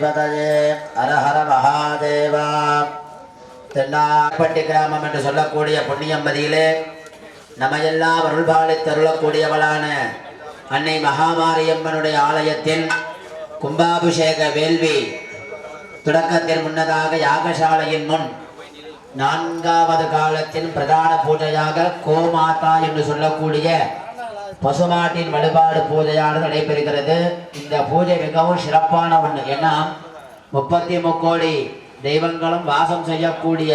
பார்வதீபதயே ஹர ஹர மகாதேவா. தென்னாப்பட்டி கிராமம் என்று சொல்லக்கூடிய புண்ணியம்பதியிலே நம்மையெல்லாம் அருள்பாலித்து அருளக்கூடியவளான அன்னை மகாமாரியம்மனுடைய ஆலயத்தின் கும்பாபிஷேக வேள்வி தொடக்கத்தில் முன்னதாக யாகசாலையின் முன் 4வது காலத்தின் பிரதான பூஜையாக கோமாதா என்று சொல்லக்கூடிய பசுமாட்டின் வழிபாடு பூஜையானது நடைபெறுகிறது. இந்த பூஜை மிகவும் சிறப்பான ஒன்று. ஏன்னா 33 கோடி தெய்வங்களும் வாசம் செய்யக்கூடிய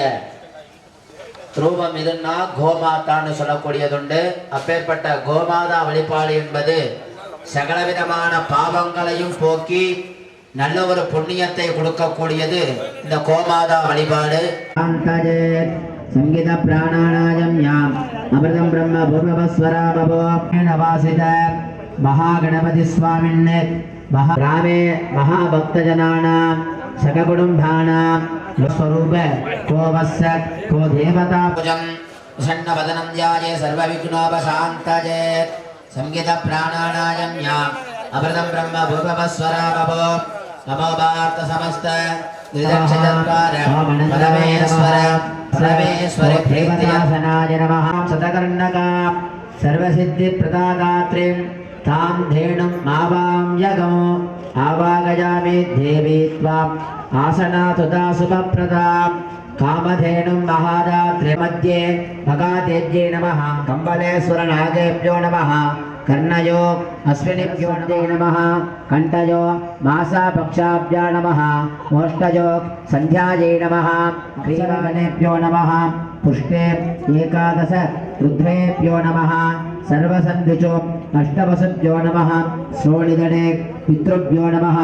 ரூபம் இதுன்னா கோமாதான்னு சொல்லக்கூடியதுண்டு. அப்பேற்பட்ட கோமாதா வழிபாடு என்பது சகலவிதமான பாவங்களையும் போக்கி நல்ல ஒரு புண்ணியத்தை கொடுக்கக்கூடியது இந்த கோமாதா வழிபாடு. संगीत प्राणानायम याम अमृतम ब्रह्म भूर्भुवस्वरा भवोवासित महागणपति स्वामिन्ने ग्रामे महाभक्तजनानां सककुटुम्बानां स्वरूप कोवस्य को देवता पूजं प्रसन्नवदनं ध्याये सर्वविघ्नोपशान्तये संगीत प्राणानायम याम अमृतम ब्रह्म भूर्भुवस्वरा भवो नमो भारत समस्त निर्दक्षितद्वार परमेश्वर सर्वेश्वरी प्रीतियासनाय नमः. शतकर्णका सर्वसिद्धिप्रदात्रीं तां धेनुं मावां यगो आवागयामि देवी त्वाम् आसनातुता शुभप्रदां कामधेनुं महादात्रे मध्ये भगातेज्ये नमः. कम्बलेश्वरनागेभ्यो नमः. कर्णयो अश्विनिभ्यो नमः. कंठयो मासापक्षाभ्यो नमः. मोष्टयो संध्यायै नमः. ग्रीवानेभ्यो नमः. पुष्टे एकादश रुद्रेभ्यो नमः. सर्वसन्धिचो अष्टवसुभ्यो नमः. श्रोणिदने पितृभ्यो नमः.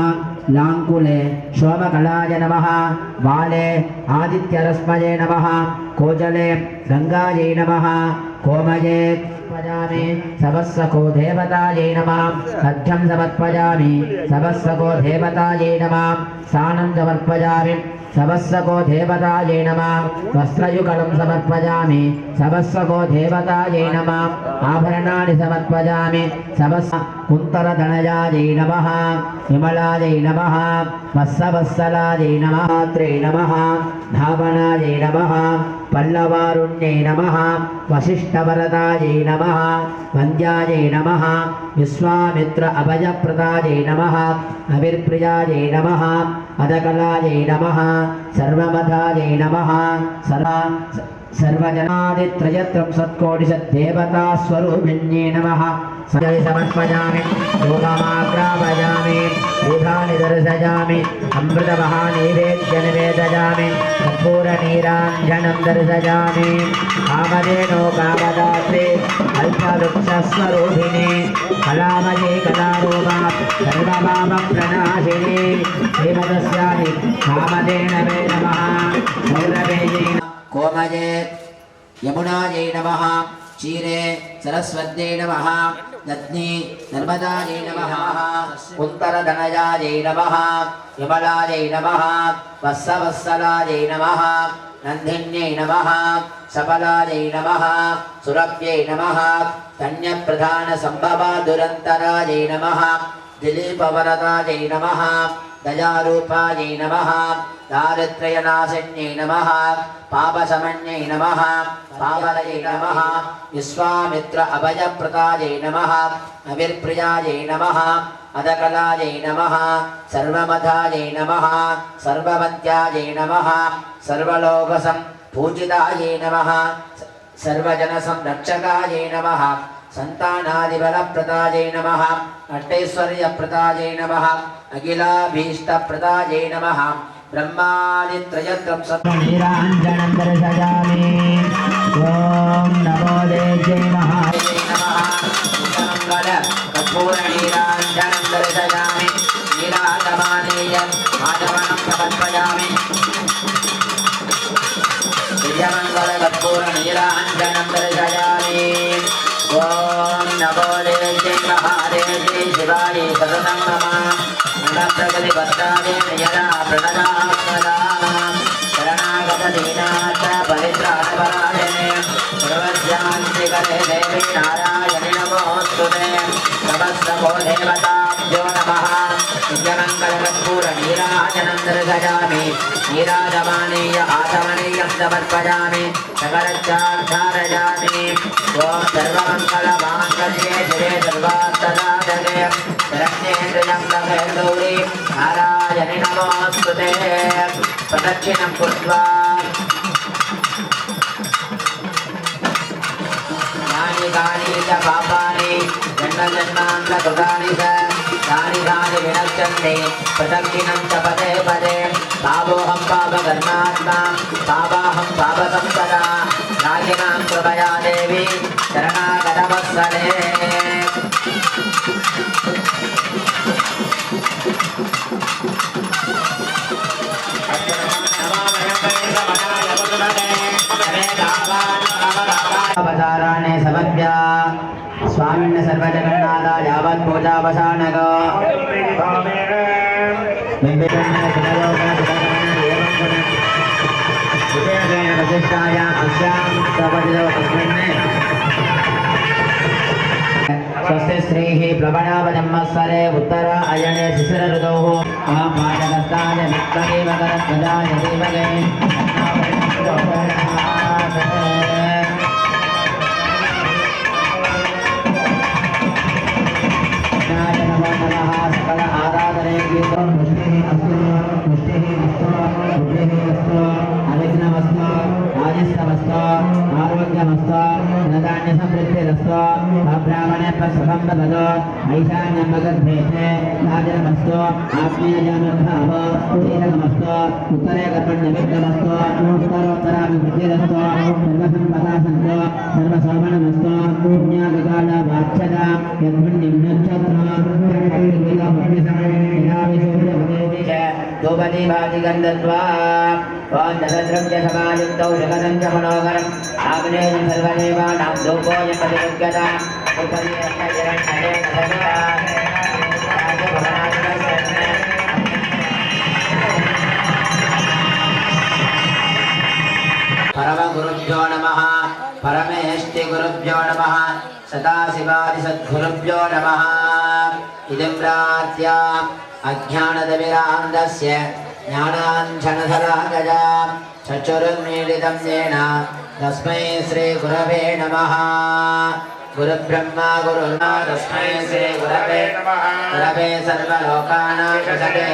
लाङ्कुले शोभकलाय नमः. बाले आदित्यरश्मये नमः. कोजले गंगायै नमः. कोमये समर्पयामि सबस्सको देवतायै नमः. अर्घ्यं समर्पयामि सबस्सको देवतायै नमः. स्नानं समर्पयामि सबस्सको देवतायै नमः. वस्त्रयुगलं समर्पयामि सबस्सको देवतायै नमः. आभरणानि समर्पयामि सबस्स कुन्तरधनयायै नमः. विमलायै नमः. वत्सवत्सलायै नमः. त्रे नमः. धावनायै नमः. पल्लवारुण्यै नमः. वसिष्ठवरदायै नमः. वन्द्यायै नमः. विश्वामित्र अभयप्रदायै नमः. अविर्प्रियायै नमः. अदकलायै नमः. सर्वमदायै नमः. सर्वजनादित्रयत्रं सत्कोटिशद्देवता स्वरूपिण्यै नमः. समर्पयामि धूपमाग्रापयामि दीपानि दर्शयामि अमृतमहानैवेद्यं निवेदयामि कर्पूरनीराञ्जनं दर्शयामि. कामधेनो कामदात्रे अल्पवृक्षस्वरूपिणे कलामये कलारूपा सर्वपापप्रणाशिने देवदस्यानि कामधेनवे नमः. सौरभेयै कोमये यमुनायै नमः. क्षीरे सरस्वत्यै नमः. दध्नि नर्मदायै नमः. कुन्तरधनयायै नमः. विमलायै नमः. वत्सवत्सलायै नमः. नन्दिन्यै नमः. सफलायै नमः. सुरभ्यै नमः. धन्यप्रधानसम्भवा दुरन्तरायै नमः. दिलीपवरदायै नमः. दयारूपायै नमः. दारिद्र्यनाशिन्यै नमः. पापशमन्यै नमः. पावलयै नमः. विश्वामित्र अभयप्रदायै नमः. अविर्प्रियायै नमः. अदकलायै नमः. सर्वमदायै नमः. सर्ववन्त्यायै नमः. सर्वलोकसं पूजितायै नमः. सर्वजनसंरक्षकायै नमः. संतानादिबलप्रदायै नमः. अष्टैश्वर्यप्रदायै नमः. अखिलाभीष्टप्रदायै नमः. ब्रह्मादित्रयत्रं सत्नीराञ्जनं दर्शयामि. ॐ नमो देव्यै महादेव्यै नमः. मंगल कर्पूरनीराञ्जनं दर्शयामि. नीराजमानेयं आचमनं समर्पयामि. दिव्यमङ्गल कर्पूरनीराञ्जनं दर्शयामि. ॐ नमो देव्यै महादेव्यै शिवायै सततं नमः. प्रगतिभद्रादे यदा प्रणदामदां शरणागतदीनाथ परित्राणपरायणे सर्वस्यान्तिकरे देवी नारायणि नमोऽस्तुते. नमो देवताभ्यो नमः दिव्यमङ्गलकर्पूरनीराजनं दर्शयामि नीराजमानीय आचमनीयं समर्पयामि सकलच्चार्धारयामि ॐ सर्वमङ्गलमाङ्गल्ये शिवे सर्वार्थसाधके शरण्ये त्र्यम्बके गौरी नारायणि नमोऽस्तुते प्रदक्षिणं कृत्वा कानि च पापानि जन्मजन्मान्तकृतानि च तानि तानि विनश्यन्ति प्रदक्षिणं च पदे पदे पापोऽहं पापकर्मात्मा पापाहं पापसम्पदा नायिनां कृपया देवी शरणागतवत्सले अवताराणे समर्प्य स्वामिन् सर्वजगन्नाथ यावत् पूजावसानक स्वस्ति श्रीः प्लवनावजन्मस्वरे उत्तर अयने शिशिर ऋतोः महापाचकस्ताय मित्रगे मकरध्वजाय धीमहि सकल आराधने अविघ्नमस्तु आदिष्टमस्तु आरोग्यमस्तु धनधान्य समृद्धिरस्तु अब्राह्मणे सुखं ददतु ऐशान्यं मगद्धेते राजनमस्तु आत्मीयजनभाव शीलकमस्तु उत्तरे कर्मण्यविघ्नमस्तु उत्तरोत्तराभिवृद्धिरस्तु सर्वसम्पदा सन्तु सर्वशोभनमस्तु पुण्यागकालवाच्यता यद्पुण्यं नक्षत्र दोपदी भाजिगन्धत्वा द्रव्यसमायुक्तौ जगदं च मनोहरम् आग्नेयं सर्वदेवानां दोपोऽयं प्रतिमुख्यता परमगुरुभ्यो नमः परमेष्टिगुरुभ्यो नमः सदाशिवादिसद्गुरुभ्यो नमः इदं प्रार्थ्य अज्ञानतिमिरान्धस्य ज्ञानाञ्जनशलाकया चक्षुरुन्मीलितं येन तस्मै श्रीगुरवे नमः गुरुब्रह्मा गुरुर्मा तस्मै श्रीगुरवे नमः गुरवे सर्वलोकानां विषये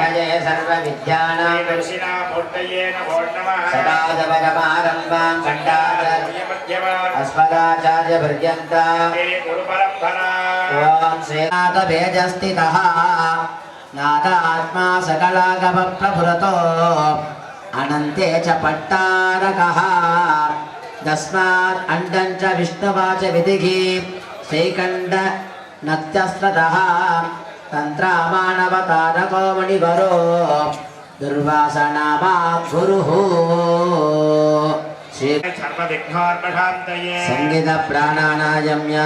विजये सर्वविद्यानां सदाशिवसमारम्भां अस्मदाचार्यपर्यन्तां ॐ श्रीनाथभेजस्थितः नाथात्मा सकलागमप्रभुरतो अनन्ते च पट्टारकः तस्मात् अण्डं च विष्णुवाच विधिः श्रीकण्ठ नक्त्यस्त्रतः तन्त्रामानवतारको मणिवरो दुर्वासनामा गुरुः संगीत प्राणानायम्य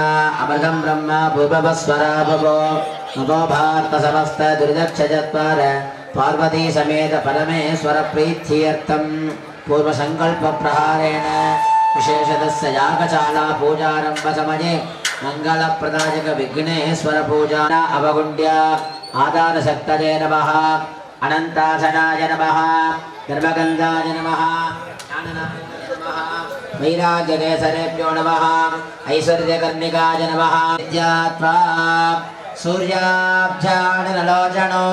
अमृतं ब्रह्म भूभवस्वरा भवो नमो भारत समस्त दुर्दक्षचत्वार पार्वती समेत परमेश्वर प्रीत्यर्थं पूर्व संकल्प प्रहारेण विशेषतस्य यागशाला पूजारंभ समये मंगलप्रदायक विघ्नेश्वर पूजा अवगुण्य आधार शक्तये नमः अनंतासनाय नमः गर्भगंधाय नमः वैराग्यकेसरेभ्यो नमः ऐश्वर्यकर्णिकाय नमः विद्यात्वा सूर्याब्जानलोचनो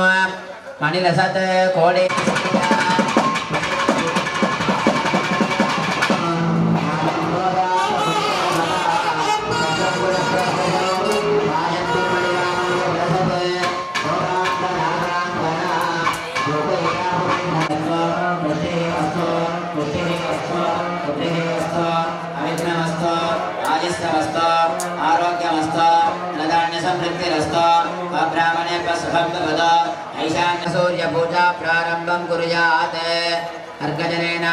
मणिलसत् कोडे सूर्य पूजा प्रारंभं कुर्यात् अर्घजनेन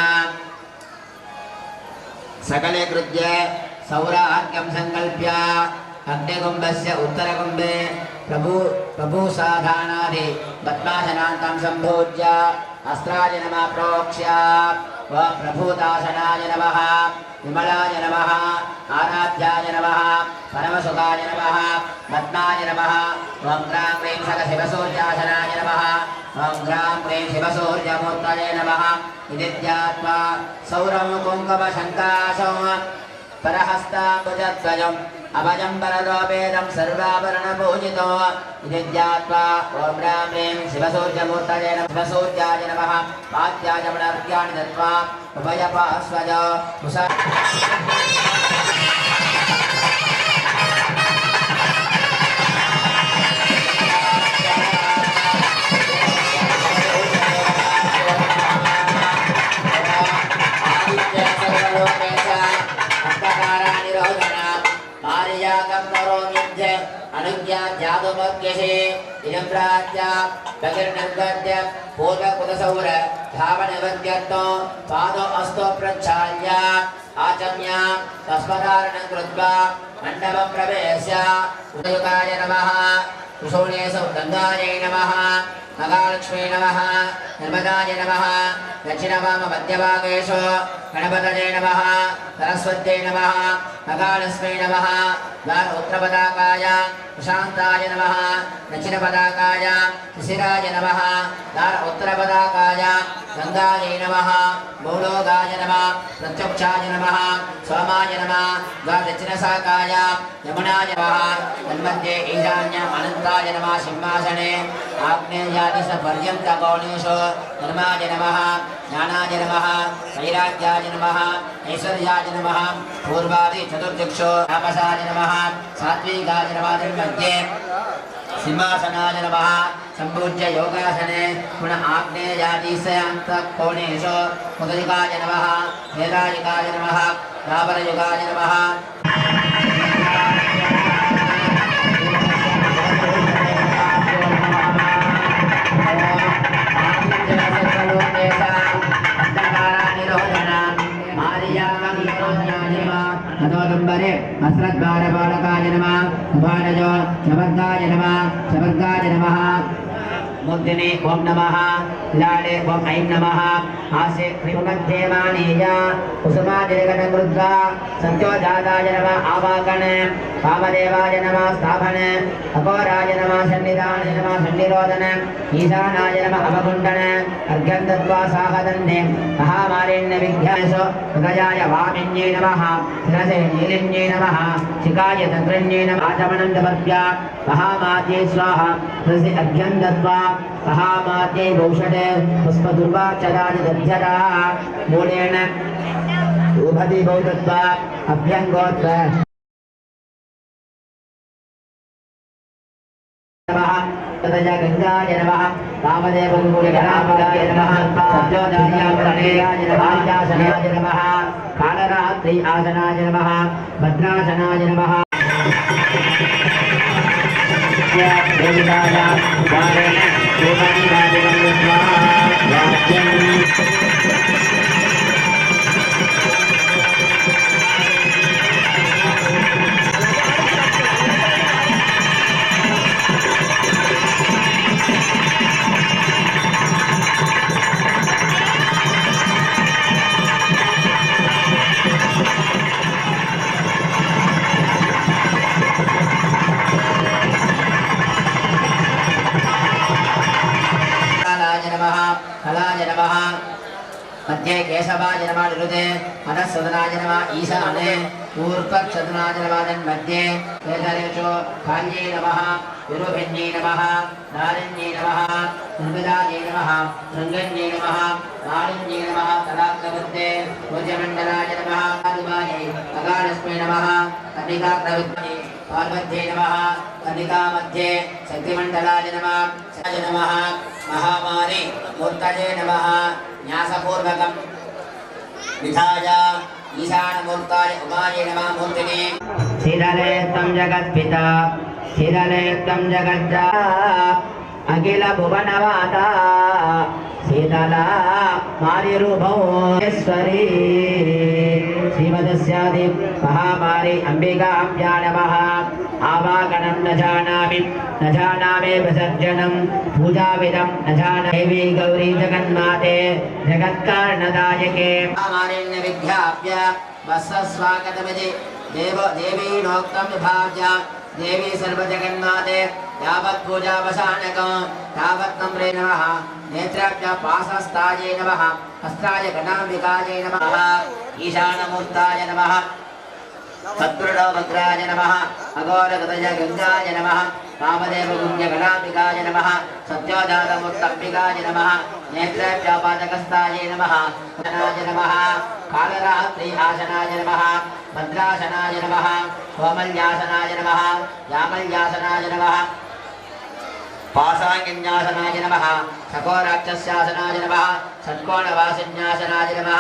सकले कृत्य सौरार्घ्यं संकल्प्य अग्निकुम्भस्य उत्तरकुम्भे प्रभुसाधानादि पद्मासनान्तं सम्भोज्य अस्त्राय नमः प्रोक्ष्य ओम प्रभूतासनाय नमः विमलाय नमः आराध्याय नमः परमसुखाय नमः पद्माय नमः ओम ग्रां क्लीं सकशिवसूर्यासनाय नमः ओम ग्रां क्लीं शिवसूर्यमूर्तये नमः इति ध्यात्वा सौरं कुङ्कुमशङ्कासौ परहस्ताम्बुजद्वयम् अभजं परलोपेदं सर्वाभरणपूजितो इति ध्यात्वा ॐ ह्रां ह्रीं शिवसूर्यमूर्तये नमः शिवसूर्याय नमः पाद्याय पुनर्घ्यानि दत्त्वा उभयपार्श्वज अनुज्ञाध्यातुमग्यसे इदं प्राज्ञा बहिर्निर्गत्य पूर्वकुतसौर धावनवद्यर्थो पादो अस्तो प्रक्षाल्य आचम्य तस्मदारणं कृत्वा मण्डपं प्रवेश्य उदयुकाय नमः कुशोणेषु गङ्गायै नमः महालक्ष्मी नमः नर्मदाय नमः दक्षिणवाममध्यभागेषु गणपतये नमः सरस्वत्यै नमः महालक्ष्मी नमः द्वार उत्तरपदाकाय प्रशान्ताय नमः दक्षिणपदाकाय शिशिराय नमः द्वार उत्तरपदाकाय गङ्गायै नमः भूलोकाय नमः प्रत्यक्षाय नमः सोमाय नमः द्वार दक्षिणशाखाय यमुनाय नमः तन्मध्ये ईशान्य अनन्ताय नमः सिंहासने आग्नेयादिशपर्यन्तकोणेषु धर्माय नमः ज्ञानाय नमः वैराग्याय नमः ऐश्वर्याय नमः पूर्वादि चतुर्दिक्षु तापसाय नमः सात्विकाय नमः तन्मध्ये सिंहासनाय नमः सम्पूज्य योगासने पुनः आग्नेयादिशयन्तकोणेषु उदयुकाय नमः वेदायुकाय नमः रावरयुगाय नमः अदोदंबरे अस्रद्वारपालकाय नमः उपानजो शवर्गाय नमः शवर्गाय नमः मुद्दिने ओम नमः लाडे ओम ऐं नमः आसे त्रिमुखदेवानीय कुसुमादिगणकृद्वा सत्योजाताय नमः आवाकण कामदेवाय नमः स्थापन अघोराय नमः सन्निधाने नमः सन्निरोधन ईशानाय नमः अवकुण्डन अर्घ्यं दत्त्वा साहदन्ते महामारिण्य विघ्नेषु हृदयाय वामिन्ये नमः शिरसे नीलिन्ये नमः शिखाय तन्त्रन्ये नमः आचमनं दपत्या महामात्ये स्वाहा शिरसि अर्घ्यं दत्त्वा महामात्ये गौषधे पुष्पदुर्वाचराय दध्यता मूलेन उभति भौतत्वा अभ्यङ्गोत्र नमः तदय गंगाय नमः कामदेवमूलगणापदाय नमः सत्योजायाय नमः आसनाय नमः कालरात्रि आसनाय नमः भद्रासनाय नमः देविताया द्वारेण शोभानिधादिवं कलाय नमः मध्ये केशवाय नमः निरुते मनस्सदनाय नमः ईशाने ऊर्ध्वक्षदनाय नमः मध्ये केशरेषु काल्ये नमः विरुभिन्ये नमः नारिण्ये नमः निर्मलायै नमः रङ्गन्ये नमः नारिण्ये नमः तडाग्रवृत्ते भुजमण्डलाय नमः आदिवायै अगाढस्मै नमः कन्निकाग्रवृत्ते पार्वत्यै नमः कन्निकामध्ये शक्तिमण्डलाय नमः महामारी मूर्तये नमः न्यासपूर्वकं विधाय ईशानमूर्ताय उमायै नमः मूर्तिने शीतले त्वं जगत्पिता शीतले त्वं जगज्जा अखिल भुवनवाता शीतला मारिरूपौश्वरी श्रीमदस्यादि महामारी अम्बिकाभ्या नमः आवागनं न जानामि विसर्जनं पूजाविदं न जानामि देवी गौरी जगन्माते जगत्कारणदायके मालिन्य विद्याप्य वत्सस्वागतमिति देवी नोक्तं विभाव्य देवी सर्वजगन्माते यावत् पूजावसानकं तावत् नम्रे नमः नेत्राभ्य पाशस्तायै नमः हस्ताय गणाम्बिकायै नमः ईशानमूर्ताय नमः सद्गुरुडो वक्राय नमः अघोरगतय गंगाय नमः कामदेव गुञ्जगणाम्बिकाय नमः सत्योजातमूर्तम्बिकाय नमः नेत्रव्यापादकस्ताय नमः नाय नमः कालरात्रि आसनाय नमः भद्रासनाय नमः कोमल्यासनाय नमः यामल्यासनाय नमः पासाङ्गिन्यासनाय नमः सकोराक्षस्यासनाय नमः षट्कोणवासिन्यासनाय नमः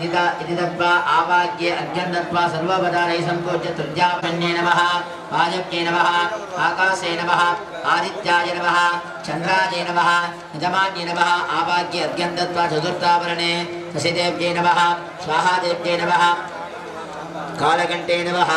इति दत्वा आवाक्ये अर्घ्यं दत्वा सर्वपदानैः सम्पूज्य तृतीयापन्ये नमः वाजप्ये नमः आकाशे नमः आदित्याय नमः चन्द्राय नमः यजमान्ये नमः आवाक्ये अर्घ्यं दत्वा चतुर्थावरणे शशिदेव्ये नमः स्वाहादेव्ये नमः कालकण्ठे नमः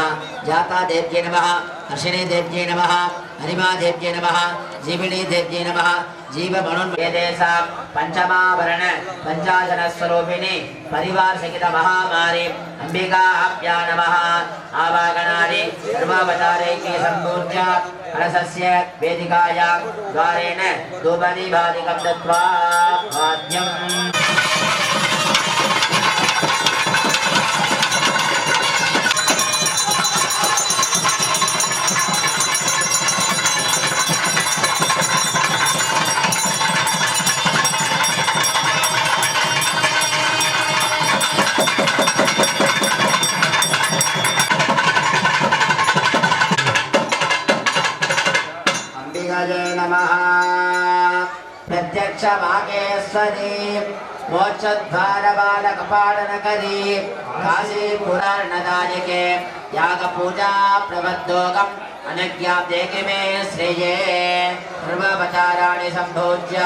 जातादेव्ये नमः हर्षिणीदेव्ये नमः हरिमादेव्ये नमः जीविणीदेव्ये नमः जीवमनुन्वेदेशा पंचमावरण पंचाशनस्वरूपिणी परिवार सहित महामारी अंबिकाभ्या नमः आवागनादि सर्वावतारैके सम्पूज्य कलशस्य वेदिकायां द्वारेण धूपदीपादिकं दत्वा वाद्यम् प्रत्यक्ष वागेश्वरी मोक्षद्वारबाल कपालनकरी काशी पुराणदायके याग पूजा प्रबद्धोगम अनज्ञाप्ते मे श्रेये सर्वपचाराणि सम्भोज्य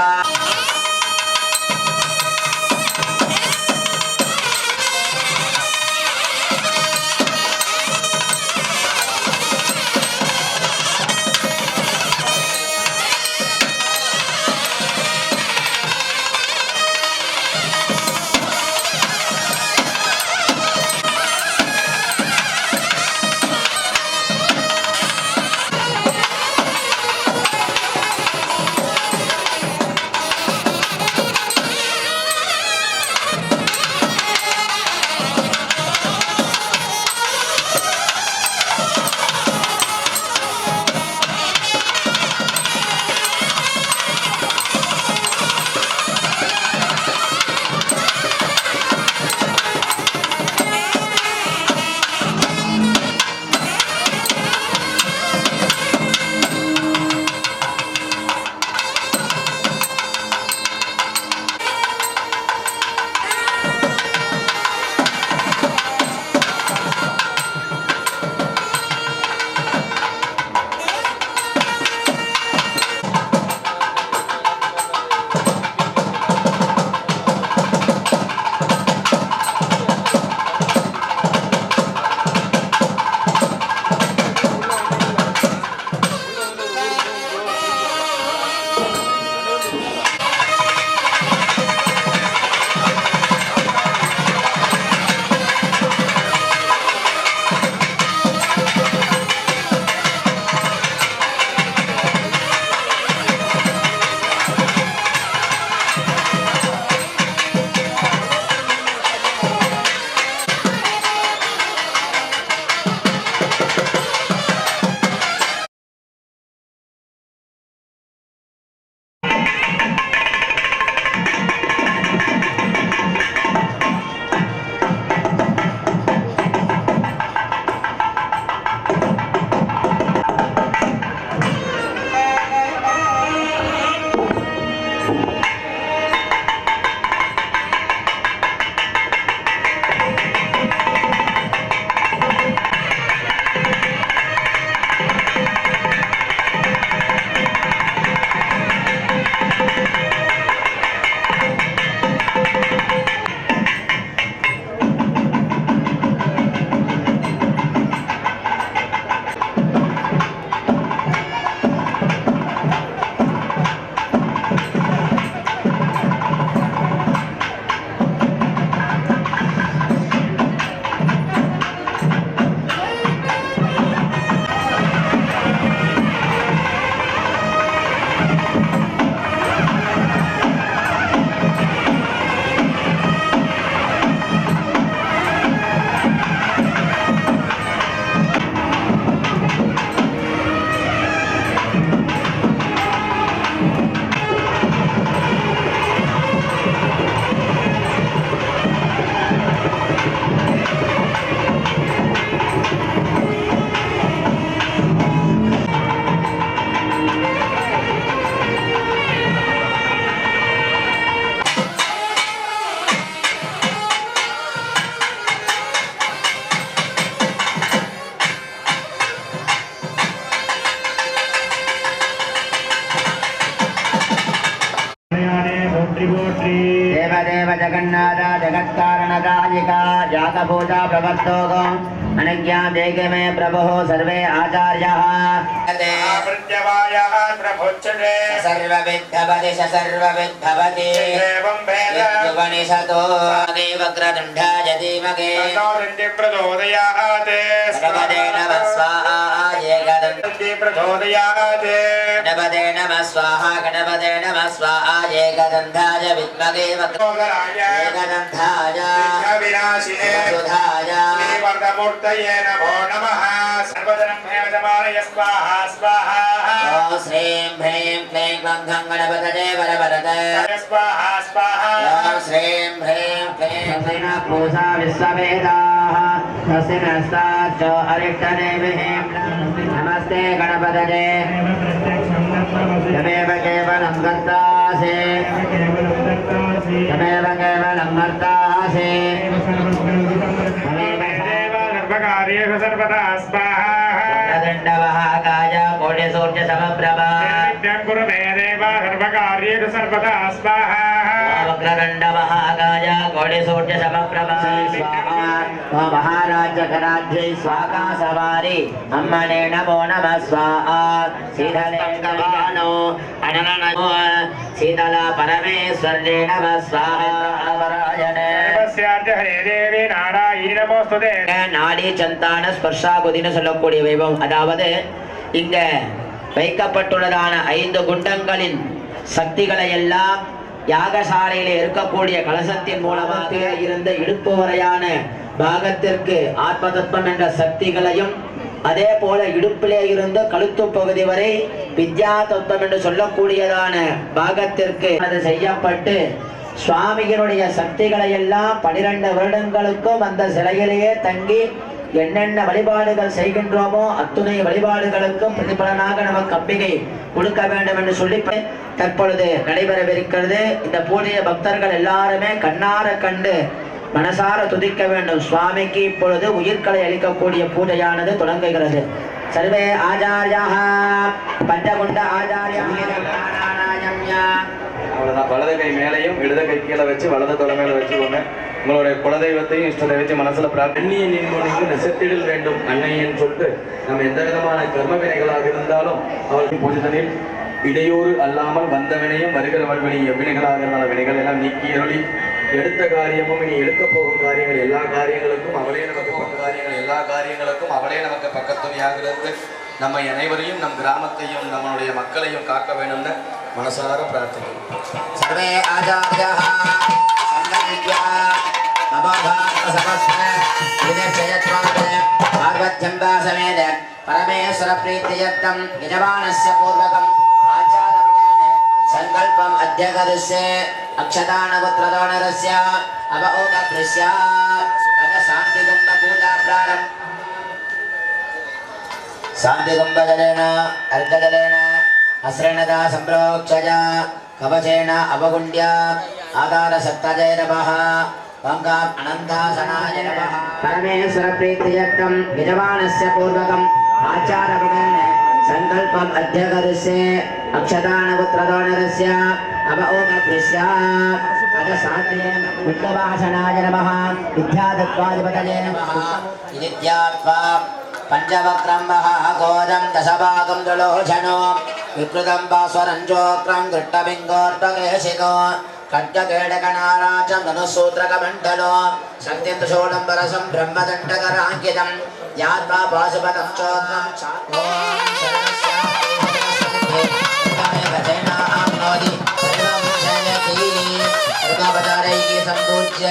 देवदेव जगन्नाथ जगत्कारणदायिका जातभूता प्रवर्तोकम् अनज्ञा देखे मे प्रभुः सर्वे आचार्याः सर्वविद्भवति सर्वविद्भवति युवनिषतो वक्रतुण्डाय धीमहि प्रचोदयात् गणपते नमः स्वाहा गणपते नमः स्वाहा गणपते नमः स्वाहा एकदन्धाय विद्महे एकदन्धाय सुधाय वर्धमूर्तये नमो नमः सर्वजनं भयजमानय स्वाहा स्वाहा ओम श्रीं ह्रीं क्लीं गंगं गणपतये वरवरदे स्वाहा स्वाहा ओम श्रीं ह्रीं क्लीं सेना पूजा विश्ववेदाः तस्य नस्ताच्च अरिष्टदेवीः नमस्ते गणपतये तमेव केवलं कर्तासि तमेव केवलं कर्तासि सर्वकार्येषु सर्वदा स्वाहा दण्डवहाकाय कोटिसूर्य समप्रभा नित्यं कुरु मे देव सर्वकार्येषु सर्वदा स्वाहा वक्रदण्डवहाकाय कोटिसूर्य समप्रभा स्वाहा महाराजकराज्यै स्वाहा सवारी अम्मने नमो नमः स्वाहा शीतले गवानो अनननो शीतला परमेश्वर्ये नमः स्वाहा वरायणे हरे देवी नारायणी नमोस्तुते நாடி சந்தான ஸ்பர்ஷாகுதின்னு சொல்லக்கூடிய வைபவம். அதாவது இங்க வைக்கப்பட்டுள்ளதான 5 குண்டங்களின் சக்திகளை எல்லாம் யாகசாலையில இருக்கக்கூடிய கலசத்தின் மூலமாக இருந்த இடுப்பு வரையான பாகத்திற்கு ஆத்ம தத்துவம் என்ற சக்திகளையும் அதே போல இடுப்பிலே இருந்து கழுத்து பகுதி வரை வித்யா தத்துவம் என்று சொல்லக்கூடியதான பாகத்திற்கு அது செய்யப்பட்டு சுவாமியினுடைய சக்திகளை எல்லாம் 12 வருடங்களுக்கும் அந்த சிலையிலேயே தங்கி என்னென்ன வழிபாடுகள் செய்கின்றோமோ அத்துணை வழிபாடுகளுக்கும் பிரதிபலனாக நமக்கு அம்பிகை கொடுக்க வேண்டும் என்று சொல்லி தற்பொழுது நடைபெறவிருக்கிறது. இந்த பூஜையை பக்தர்கள் எல்லாருமே கண்ணார கண்டு மனசார துதிக்க வேண்டும். சுவாமிக்கு இப்பொழுது உயிர்களை அளிக்கக்கூடிய பூஜையானது தொடங்குகிறது. சர்வே ஆச்சார்யாः பஞ்சகுண்ட ஆச்சார்யா அவ்வளோதான். வலது கை மேலையும் இடது கை கீழே வச்சு வலது தொலை மேலே வச்சுக்கோங்க. உங்களுடைய குலதெய்வத்தையும் இஷ்ட தெய்வத்தையும் மனசுல அண்ணியன் நின்மொழிக்கு நெசத்திடல் வேண்டும் அன்னையன்னு சொல்லிட்டு நம்ம எந்த விதமான கர்ம வினைகளாக இருந்தாலும் அவருக்கு பூஜித்தனில் இடையூறு அல்லாமல் வந்த வினையும் வருகிற வல்வினை எவ்வினைகளாக இருந்தாலும் வினைகள் எல்லாம் நீக்கி அருளி எடுத்த காரியமும் இனி எடுக்க போகும் காரியங்கள் எல்லா காரியங்களுக்கும் அவளே நமக்கு பக்கத்துணையாக இருந்து நம்ம அனைவரையும் நம் கிராமத்தையும் நம்மளுடைய மக்களையும் காக்க வேண்டும்னு மனசார பிரார்த்திக்கிறோம். சர்வே ஆச்சார்யாः சங்கவித்யா மமபாஸ்ம விதேஷயத்வாதே பார்வத்யம்பா சமேத பரமேஸ்வர ப்ரீத்யர்த்தம் யஜமானஸ்ய பூர்வகம் ஆச்சாரவணேன சங்கல்பம் அத்யகரிஸ்யே அக்ஷதானபுத்ரதோணரஸ்ய அவஓகப்ரிஸ்ய அத சாந்திகும்ப பூஜா பிராரம் சாந்திகும்பஜலேன அர்க்கஜலேன अस्रणदा संप्रोक्षजा कवचेन अवगुण्ड्या आधार सत्तजय नमः गंगाम् अनन्तासनाय नमः परमेश्वर प्रीत्यर्थं यजमानस्य पूर्वकम् आचारगुणेन संकल्पम् अध्यकरिष्ये अक्षतानपुत्रदोणरस्य अवओकप्रिस्य अदसात्रेण विद्यवासनाय नमः विद्यादत्वाधिपतये नमः विद्यात्वा पंचवक्रं महाघोरं दशभागं दुलोचनो विकृतं पास्वरञ्जोक्रं गृट्टबिङ्गोर्पकेशिको खड्गकेडकनाराचं धनुसूत्रकमण्डलो शक्तिन्द्रशोडम्बरसं ब्रह्मदण्डकराङ्कितं यात्वा पाशुपतं चोत्रं सम्पूज्य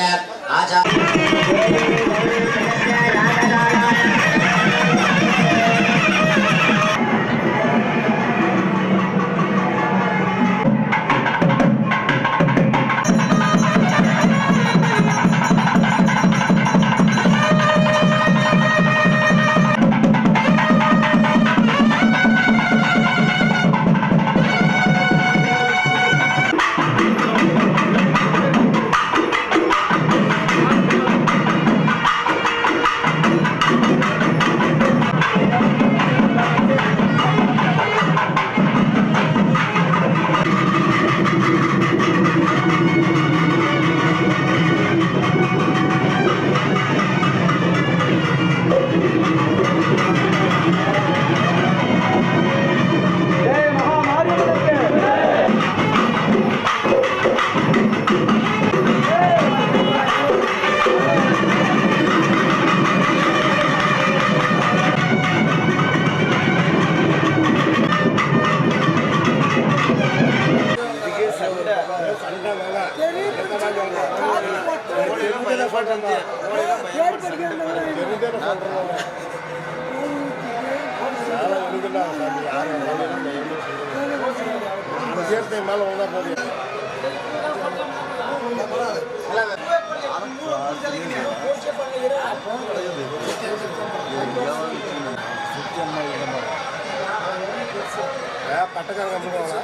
மேல ஒன்றா போகுது பட்டக்காரங்க பண்ணுவாங்களா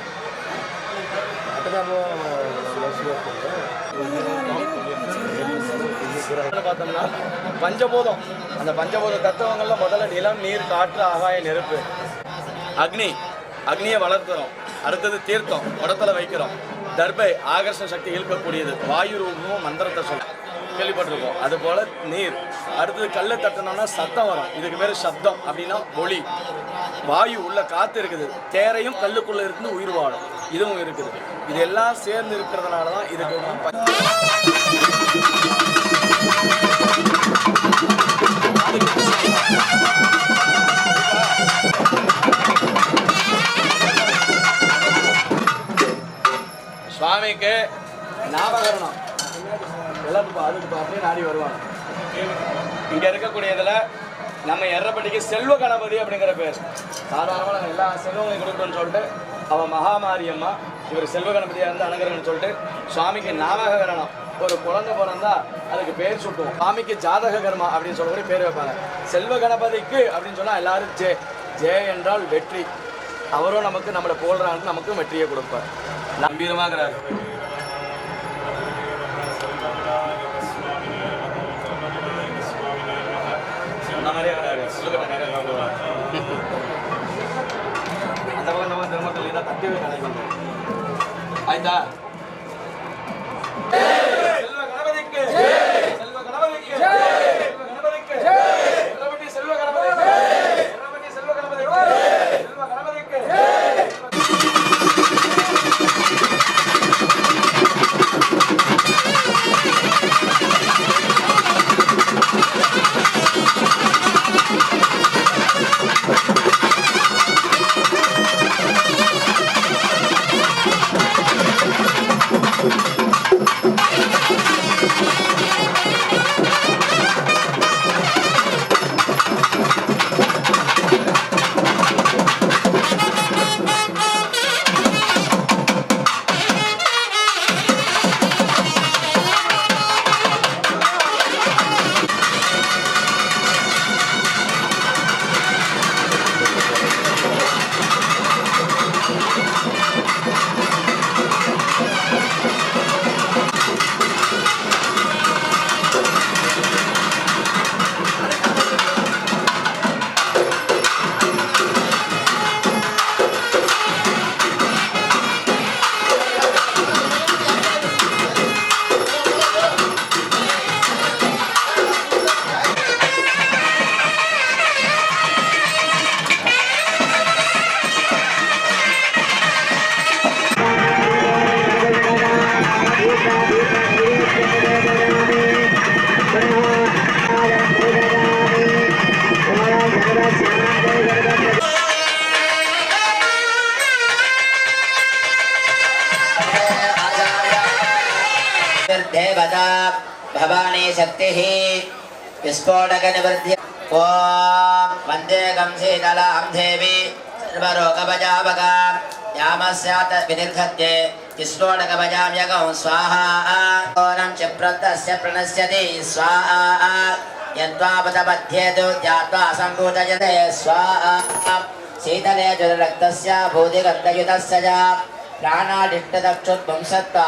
பார்த்தோம்னா பஞ்சபூதம், அந்த பஞ்சபூத தத்துவங்கள்ல முதல்ல நிலம், நீர், காற்று, ஆகாய, நெருப்பு. அக்னியை வளர்க்கிறோம். அடுத்தது தீர்த்தம், குடத்துல வைக்கிறோம். தர்பை ஆகர்ஷண சக்தி இழுக்கக்கூடியது. வாயு ரூபமும் மந்திரத்தை சொல்ல கேள்விப்பட்டிருக்கோம். அது போல நீர். அடுத்தது கல்லை தட்டினோம்னா சத்தம் வரும். இதுக்கு பேர் சப்தம், அப்படின்னா ஒளி. வாயு உள்ள காத்து இருக்குது. தேரையும் கல்லுக்குள்ள இருந்து உயிர் வாழும். இதுவும் இருக்குது. இது எல்லாம் சேர்ந்து இருக்கிறதுனால தான் இதுக்கு சுவாமிக்கு ஞாபகரணம் எல்லாத்துக்கும் அதுக்கு அப்படியே நாடி வருவாங்க. இங்க இருக்கக்கூடியதுல நம்ம எர்ரப்பட்டிக்கு செல்வ கணபதி அப்படிங்கிற பேர். சாதாரணமாக நாங்கள் எல்லா செல்வங்களையும் கொடுக்கணும்னு சொல்லிட்டு அவன் மகாமாரியம்மா, இவர் செல்வ கணபதியாக இருந்து அனுகிறன்னு சொல்லிட்டு சுவாமிக்கு ஞாபகரணம். ஒரு குழந்தை பிறந்தா அதுக்கு பேர் சுட்டுவோம். சுவாமிக்கு ஜாதக கர்மா அப்படின்னு சொல்லக்கூடிய பேர் வைப்பாங்க. செல்வ கணபதிக்கு அப்படின்னு சொன்னால் எல்லாரும் ஜெய என்றால் வெற்றி. அவரும் நமக்கு நம்மளை போடுறாங்க, நமக்கு வெற்றியை கொடுப்பார். நம்பீரமாகிறார். அந்த பக்கம் திருமணத்தில் தான் தட்டி கிடைக்கும். ஆயிட்டா செல்வ கணபதிக்கு செல்வ கணபதிக்கு செல்வ கணபதிக்கு செல்வ கணபதிக்கு செல்வ கணபதிக்கு செல்வ கணபதிக்கு. देवता भवानी शक्तिः विस्फोटकनिवृत्ति ओम वन्देकं शीतलां देवी सर्वरोगभयावकां यामस्यात् विनिर्घत्ये विस्फोटकभयां यगं स्वाहा ओनं च प्रतस्य प्रणश्यति स्वाहा यद्वापदपथ्येतु ध्यात्वा सम्भूतयते स्वाहा शीतले जलरक्तस्य भूतिगन्धयुतस्य च प्राणादिष्टदक्षुद्वंसत्वा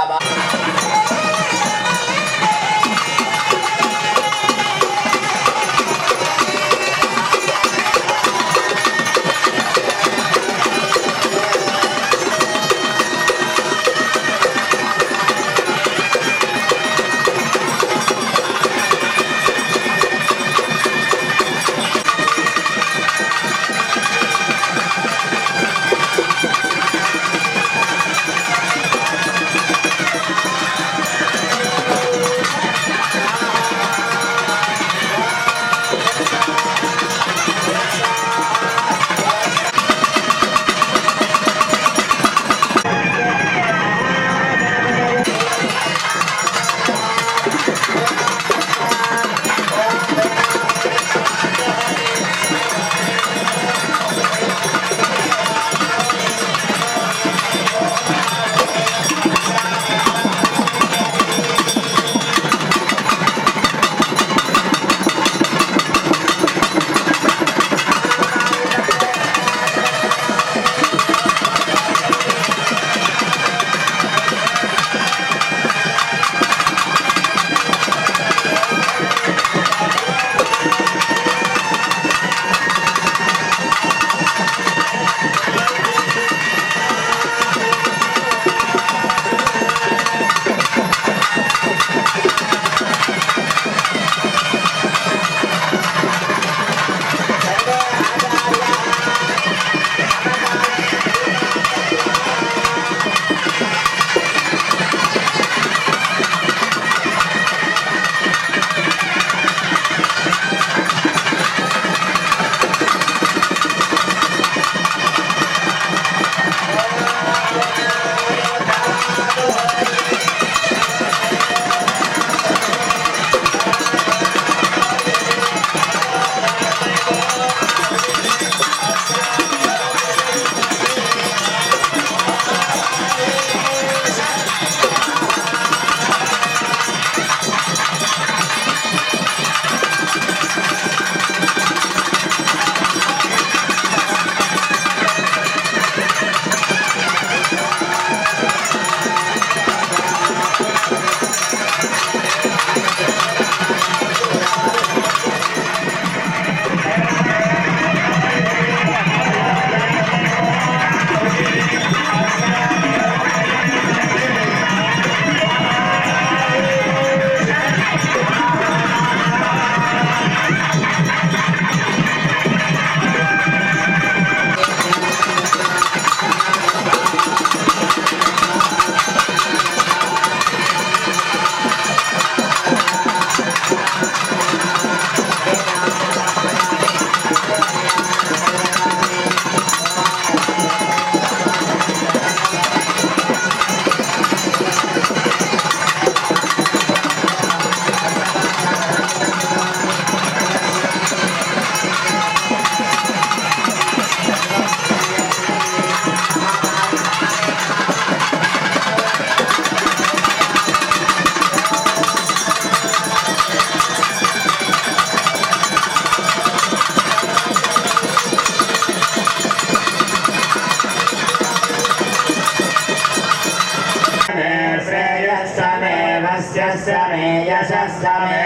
वस्यस्य मे यशस्य मे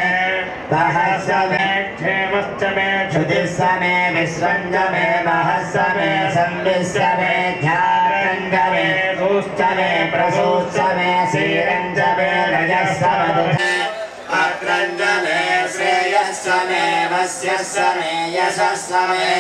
सहस्य मे क्षेमश्च मे क्षुतिस्य मे विश्वञ्च मे महस्य मे संविश्य मे ध्यानञ्च मे सूश्च मे प्रसूश्च मे शीरञ्च मे रजस्य मधुः अग्रञ्च मे श्रेयस्य मे वस्यस्य मे यशस्य मे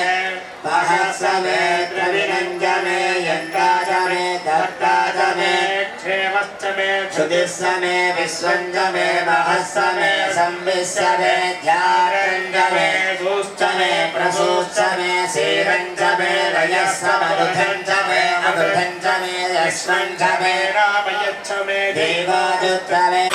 सहस्य मे द्रविणञ्च मे यज्ञाच मे दत्ताच मे क्षेमश्च मे क्षुतिस्य मे विश्वञ्च मे महस्य मे संविश्य मे ध्यानञ्च मे सूश्च मे प्रसूश्च मे शीरञ्च मे रजस्य मधुधञ्च मे अमृतञ्च मे यश्वञ्च मे रामयच्छ मे देवाजुत्र मे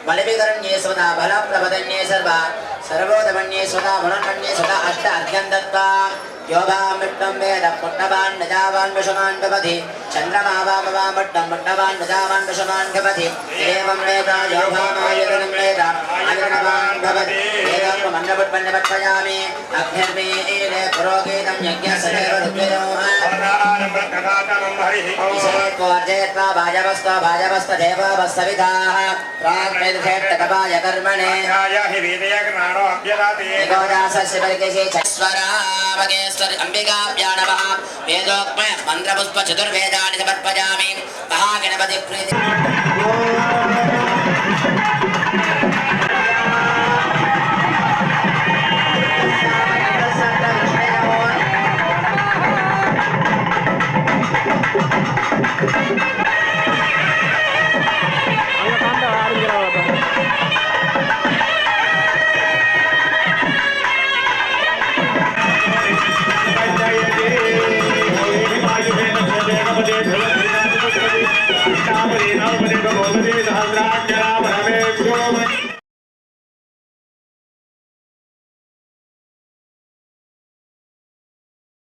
बलिविकरण्ये स्वदा बलप्रपदन्ये सर्वा सर्वोदमन्ये स्वदा मुनन्मन्ये स्वदा अष्ट अर्घ्यं दत्त्वा योभामिष्टं वेद पुण्डवान् नजावान् विषमान् भवति चन्द्रमावामवामट्टं पुण्डवान् नजावान् विषमान् भवति एवं वेद योभामायतनं वेद आयतनवान् भवति वेदोपमन्नपुट्पन्नपट्पयामि अग्निर्मे एले पुरोगीतं यज्ञसदेव ऋग्वेदोः ईशोत्कोर्जयत्वा भाजवस्त्वदेववस्सविधाः प्राग्निर्षेट्टकपाय कर्मणे गोदासस्य परिकेशे स्वरामगेश्वर अंबिकाभ्यां नमः वेदोक्तः मंत्रपुष्प चतुर्वेदानि समर्पयामि महागणपति प्रीति सहस्राक्षरा